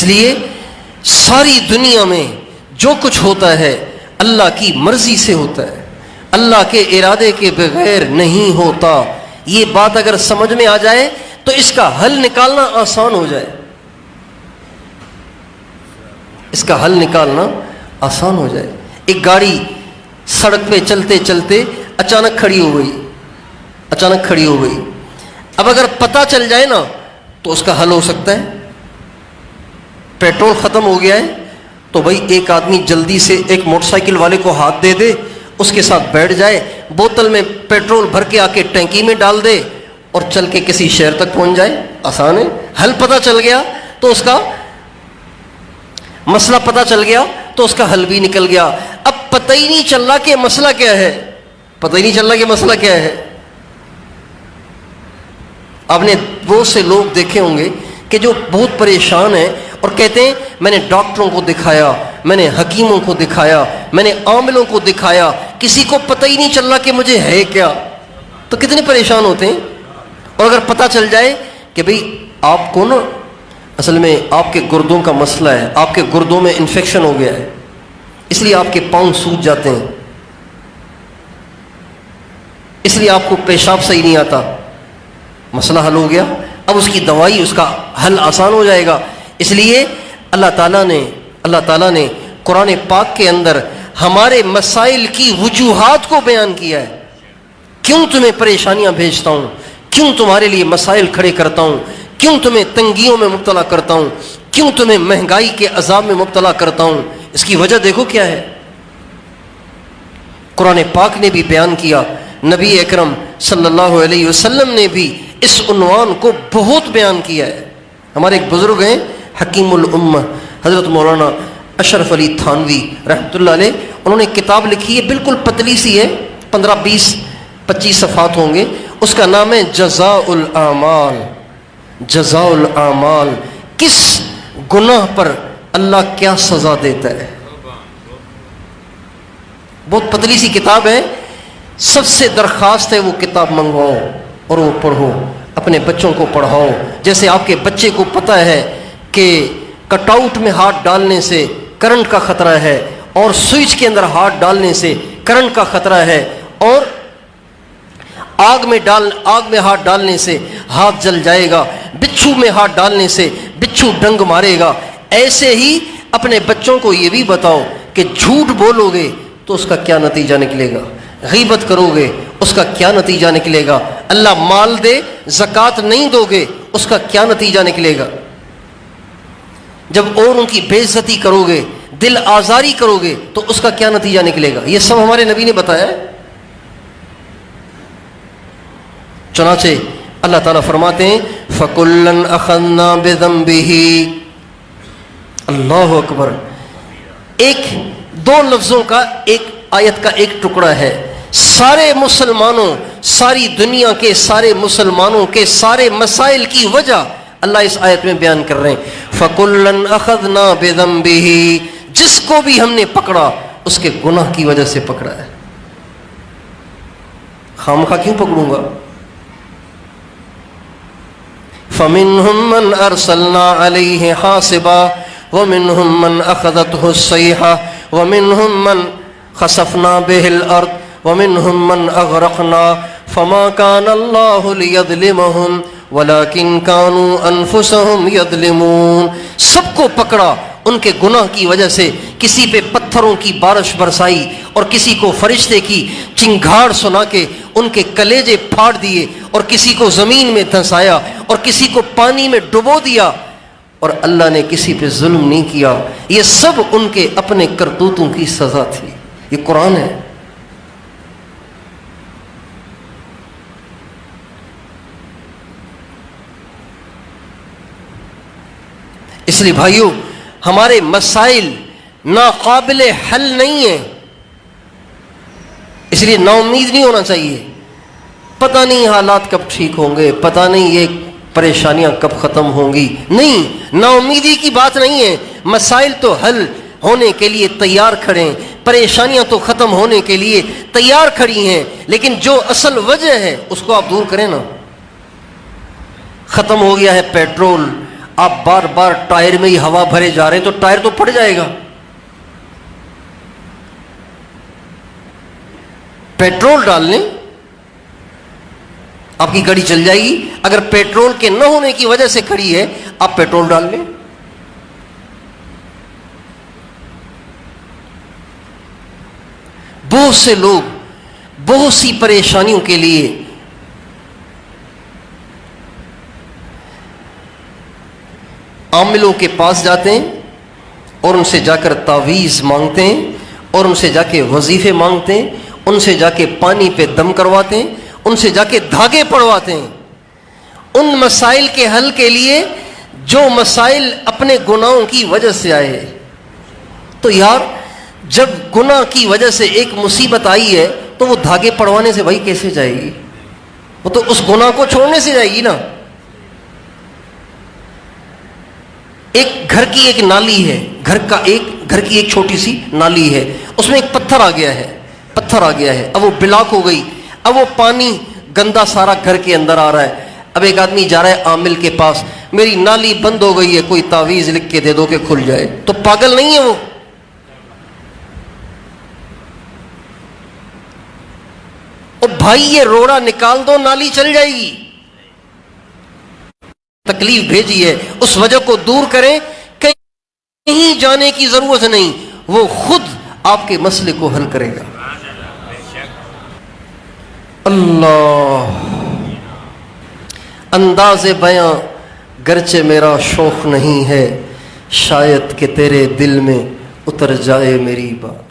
لیے ساری دنیا میں جو کچھ ہوتا ہے اللہ کی مرضی سے ہوتا ہے، اللہ کے ارادے کے بغیر نہیں ہوتا۔ یہ بات اگر سمجھ میں آ جائے تو اس کا حل نکالنا آسان ہو جائے، اس کا حل نکالنا آسان ہو جائے۔ ایک گاڑی سڑک پہ چلتے چلتے اچانک کھڑی ہو گئی، اب اگر پتہ چل جائے نا تو اس کا حل ہو سکتا ہے۔ پیٹرول ختم ہو گیا ہے تو بھائی ایک آدمی جلدی سے ایک موٹر سائیکل والے کو ہاتھ دے دے، اس کے ساتھ بیٹھ جائے، بوتل میں پیٹرول بھر کے آ کے ٹینکی میں ڈال دے اور چل کے کسی شہر تک پہنچ جائے، آسان ہے۔ حل پتہ چل گیا تو اس کا مسئلہ پتہ چل گیا تو اس کا حل بھی نکل گیا۔ اب پتہ ہی نہیں چل رہا کہ مسئلہ کیا ہے، آپ نے بہت سے لوگ دیکھے ہوں گے کہ جو بہت پریشان ہیں اور کہتے ہیں میں نے ڈاکٹروں کو دکھایا، میں نے حکیموں کو دکھایا، میں نے عاملوں کو دکھایا، کسی کو پتہ ہی نہیں چل رہا کہ مجھے ہے کیا، تو کتنے پریشان ہوتے ہیں۔ اور اگر پتہ چل جائے کہ بھئی آپ کو نا اصل میں آپ کے گردوں کا مسئلہ ہے، آپ کے گردوں میں انفیکشن ہو گیا ہے، اس لیے آپ کے پاؤں سوج جاتے ہیں، اس لیے آپ کو پیشاب صحیح نہیں آتا، مسئلہ حل ہو گیا۔ اب اس کی دوائی، اس کا حل آسان ہو جائے گا۔ اس لیے اللہ تعالیٰ نے قرآن پاک کے اندر ہمارے مسائل کی وجوہات کو بیان کیا ہے۔ کیوں تمہیں پریشانیاں بھیجتا ہوں، کیوں تمہارے لیے مسائل کھڑے کرتا ہوں، کیوں تمہیں تنگیوں میں مبتلا کرتا ہوں، کیوں تمہیں مہنگائی کے عذاب میں مبتلا کرتا ہوں، اس کی وجہ دیکھو کیا ہے۔ قرآن پاک نے بھی بیان کیا، نبی اکرم صلی اللہ علیہ وسلم نے بھی اس عنوان کو بہت بیان کیا ہے۔ ہمارے ایک بزرگ ہیں حکیم الامہ حضرت مولانا اشرف علی تھانوی رحمۃ اللہ علیہ، انہوں نے کتاب لکھی ہے، بالکل پتلی سی ہے، 15-20-25 صفحات ہوں گے، اس کا نام ہے جزاء الاعمال، کس گناہ پر اللہ کیا سزا دیتا ہے۔ بہت پتلی سی کتاب ہے، سب سے درخواست ہے وہ کتاب منگواؤ اور وہ پڑھو، اپنے بچوں کو پڑھاؤ۔ جیسے آپ کے بچے کو پتہ ہے کہ کٹ آؤٹ میں ہاتھ ڈالنے سے کرنٹ کا خطرہ ہے، اور سوئچ کے اندر ہاتھ ڈالنے سے کرنٹ کا خطرہ ہے، اور آگ میں ہاتھ ڈالنے سے ہاتھ جل جائے گا، بچھو میں ہاتھ ڈالنے سے بچھو ڈنگ مارے گا، ایسے ہی اپنے بچوں کو یہ بھی بتاؤ کہ جھوٹ بولو گے تو اس کا کیا نتیجہ نکلے گا، غیبت کرو گے اس کا کیا نتیجہ نکلے گا، اللہ مال دے زکوٰۃ نہیں دو گے اس کا کیا نتیجہ نکلے گا، جب اوروں کی بے عزتی کرو گے، دل آزاری کرو گے تو اس کا کیا نتیجہ نکلے گا۔ یہ سب ہمارے نبی نے بتایا ہے۔ چنانچہ اللہ تعالیٰ فرماتے ہیں فَكُلًّا أَخَذْنَا بِذَنبِهِ، اللہ اکبر، دو لفظوں کا ایک آیت کا ایک ٹکڑا ہے، سارے مسلمانوں، ساری دنیا کے سارے مسلمانوں کے سارے مسائل کی وجہ اللہ اس آیت میں بیان کر رہے ہیں۔ فَكُلًّا أَخَذْنَا بِذَنبِهِ، جس کو بھی ہم نے پکڑا اس کے گناہ کی وجہ سے پکڑا ہے، خامخواہ کیوں پکڑوں گا۔ فَمِنْهُمْ مَنْ أَرْسَلْنَا عَلَيْهِ حَاصِبًا وَمِنْهُمْ مَنْ أَخَذَتْهُ الصَّيْحَةُ وَمِنْهُمْ مَنْ خَسَفْنَا بِهِ الْأَرْضَ وَمِنْهُمْ مَنْ أَغْرَقْنَا فَمَا كَانَ اللَّهُ لِيَظْلِمَهُمْ وَلَكِنْ كَانُوا أَنفُسَهُمْ يَظْلِمُونَ۔ سب کو پکڑا ان کے گناہ کی وجہ سے، کسی پہ پتھروں کی بارش برسائی اور کسی کو فرشتے کی چنگھاڑ سنا کے ان کے کلیجے پھاڑ دیے، اور کسی کو زمین میں دھنسایا اور کسی کو پانی میں ڈبو دیا، اور اللہ نے کسی پہ ظلم نہیں کیا۔ یہ سب ان کے اپنے کرتوتوں کی سزا تھی۔ یہ قرآن ہے۔ اس لیے بھائیو، ہمارے مسائل ناقابل حل نہیں ہیں، اس لیے نا امید نہیں ہونا چاہیے۔ پتہ نہیں حالات کب ٹھیک ہوں گے، پتہ نہیں یہ پریشانیاں کب ختم ہوں گی، نہیں، نا امیدی کی بات نہیں ہے۔ مسائل تو حل ہونے کے لیے تیار کھڑے ہیں، پریشانیاں تو ختم ہونے کے لیے تیار کھڑی ہیں، لیکن جو اصل وجہ ہے اس کو آپ دور کریں نا۔ ختم ہو گیا ہے پیٹرول، آپ بار بار ٹائر میں ہی ہوا بھرے جا رہے ہیں تو ٹائر تو پھٹ جائے گا. پیٹرول ڈال لیں, آپ کی گاڑی چل جائے گی. اگر پیٹرول کے نہ ہونے کی وجہ سے کھڑی ہے, آپ پیٹرول ڈال لیں. بہت سے لوگ بہت سی پریشانیوں کے لیے عاملوں کے پاس جاتے ہیں اور ان سے جا کر تعویذ مانگتے ہیں, اور ان سے جا کے وظیفے مانگتے ہیں, ان سے جا کے پانی پہ دم کرواتے ہیں, ان سے جا کے دھاگے پڑواتے ہیں ان مسائل کے حل کے لیے جو مسائل اپنے گناہوں کی وجہ سے آئے. تو یار جب گناہ کی وجہ سے ایک مصیبت آئی ہے تو وہ دھاگے پڑوانے سے بھائی کیسے جائے گی؟ وہ تو اس گناہ کو چھوڑنے سے جائے گی نا. ایک گھر کی ایک نالی ہے, گھر کی ایک چھوٹی سی نالی ہے, اس میں ایک پتھر آ گیا ہے, اب وہ بلاک ہو گئی, اب وہ پانی گندا سارا گھر کے اندر آ رہا ہے. اب ایک آدمی جا رہا ہے عامل کے پاس, میری نالی بند ہو گئی ہے, کوئی تعویذ لکھ کے دے دو کہ کھل جائے. تو پاگل نہیں ہے وہ؟ اور بھائی یہ روڑا نکال دو, نالی چل جائے گی. تکلیف بھیجی ہے, اس وجہ کو دور کریں, کہیں جانے کی ضرورت نہیں, وہ خود آپ کے مسئلے کو حل کرے گا. اللہ انداز بیاں گرچہ میرا شوق نہیں ہے, شاید کہ تیرے دل میں اتر جائے میری بات.